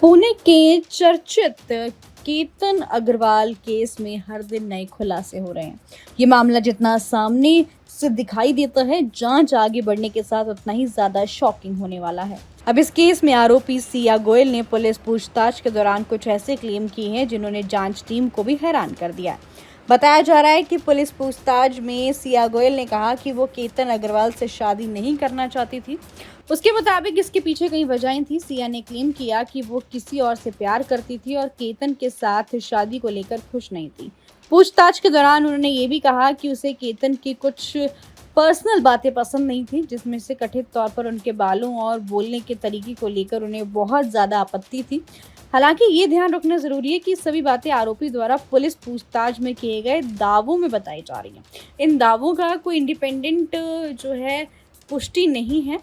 पुणे के चर्चित केतन अग्रवाल केस में हर दिन नए खुलासे हो रहे हैं। ये मामला जितना सामने से दिखाई देता है, जांच आगे बढ़ने के साथ उतना ही ज्यादा शॉकिंग होने वाला है। अब इस केस में आरोपी सिया गोयल ने पुलिस पूछताछ के दौरान कुछ ऐसे क्लेम किए हैं जिन्होंने जांच टीम को भी हैरान कर दिया है। बताया जा रहा है कि पुलिस पूछताछ में सिया गोयल ने कहा कि वो केतन अग्रवाल से शादी नहीं करना चाहती थी। उसके मुताबिक इसके पीछे कई वजहें थी। सिया ने क्लेम किया कि वो किसी और से प्यार करती थी और केतन के साथ शादी को लेकर खुश नहीं थी। पूछताछ के दौरान उन्होंने ये भी कहा कि उसे केतन की कुछ पर्सनल बातें पसंद नहीं थी, जिसमें से कथित तौर पर उनके बालों और बोलने के तरीके को लेकर उन्हें बहुत ज्यादा आपत्ति थी। हालांकि ये ध्यान रखना जरूरी है कि सभी बातें आरोपी द्वारा पुलिस पूछताछ में किए गए दावों में बताई जा रही हैं। इन दावों का कोई इंडिपेंडेंट पुष्टि नहीं है।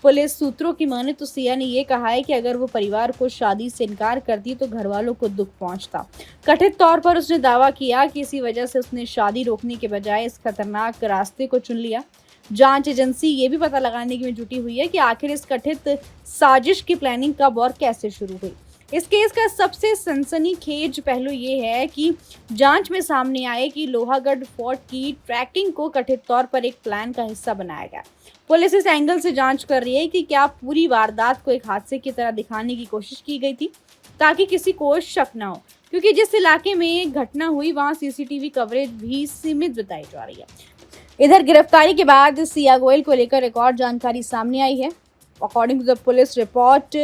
पुलिस सूत्रों की माने तो सिया ने यह कहा है कि अगर वो परिवार को शादी से इनकार करती तो घर वालों को दुख पहुंचता। कथित तौर पर उसने दावा किया कि इसी वजह से उसने शादी रोकने के बजाय इस खतरनाक रास्ते को चुन लिया। जांच एजेंसी ये भी पता लगाने में जुटी हुई है कि आखिर इस कथित साजिश की प्लानिंग कब और कैसे शुरू हुई। इस केस का सबसे सनसनीखेज पहलू ये है कि जांच में सामने आए कि लोहागढ़ फोर्ट की ट्रैकिंग को कथित तौर पर एक प्लान का हिस्सा बनाया गया। पुलिस इस एंगल से जांच कर रही है कि क्या पूरी वारदात को एक हादसे की तरह दिखाने की कोशिश की गई थी ताकि किसी को शक न हो, क्योंकि जिस इलाके में घटना हुई वहां सीसीटीवी कवरेज भी सीमित बताई जा रही है। इधर गिरफ्तारी के बाद सिया गोयल को लेकर एक और जानकारी सामने आई है। According to the police report,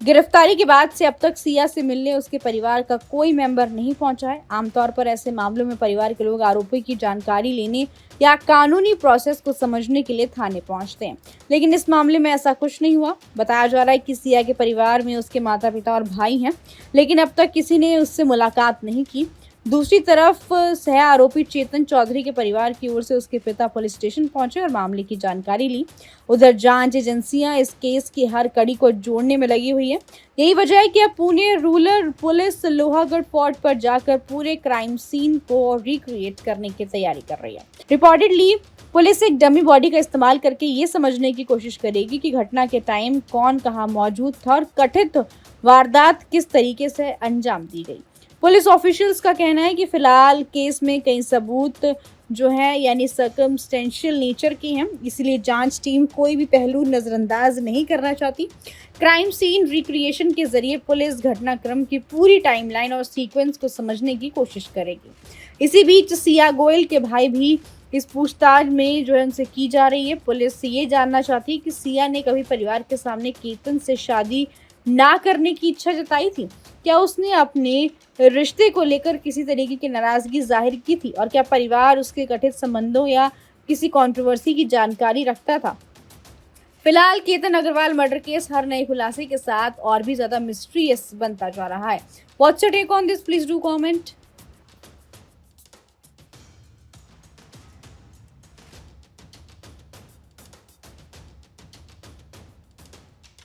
गिरफ्तारी के बाद से अब तक सिया से मिलने उसके परिवार का कोई मेंबर नहीं पहुंचा है। आमतौर पर ऐसे मामलों में परिवार के लोग आरोपी की जानकारी लेने या कानूनी प्रोसेस को समझने के लिए थाने पहुंचते हैं, लेकिन इस मामले में ऐसा कुछ नहीं हुआ। बताया जा रहा है कि सिया के परिवार में उसके माता पिता और भाई हैं, लेकिन अब तक किसी ने उससे मुलाकात नहीं की। दूसरी तरफ सह आरोपी चेतन चौधरी के परिवार की ओर से उसके पिता पुलिस स्टेशन पहुंचे और मामले की जानकारी ली। उधर जांच एजेंसियां इस केस की हर कड़ी को जोड़ने में लगी हुई है। यही वजह है कि अब Pune rural police Lohagarh fort पर जाकर पूरे क्राइम सीन को रिक्रिएट करने की तैयारी कर रही है। रिपोर्टेडली पुलिस एक डमी बॉडी का इस्तेमाल करके ये समझने की कोशिश करेगी कि घटना के टाइम कौन कहाँ मौजूद था और कथित वारदात किस तरीके से अंजाम दी गई। पुलिस ऑफिशियल्स का कहना है कि फिलहाल केस में कई सबूत यानी सर्कमस्टेंशियल नेचर के हैं, इसलिए जांच टीम कोई भी पहलू नजरअंदाज नहीं करना चाहती। क्राइम सीन रिक्रिएशन के जरिए पुलिस घटनाक्रम की पूरी टाइमलाइन और सीक्वेंस को समझने की कोशिश करेगी। इसी बीच सिया गोयल के भाई भी इस पूछताछ में उनसे की जा रही है। पुलिस ये जानना चाहती है कि सिया ने कभी परिवार के सामने केतन से शादी ना करने की इच्छा जताई थी। क्या उसने अपने रिश्ते को लेकर किसी तरीके की नाराजगी जाहिर की थी और क्या परिवार उसके कथित संबंधों या किसी कंट्रोवर्सी की जानकारी रखता था। फिलहाल केतन अग्रवाल मर्डर केस हर नए खुलासे के साथ और भी ज्यादा मिस्ट्रियस बनता जा रहा है। What's your take on this? Please do comment.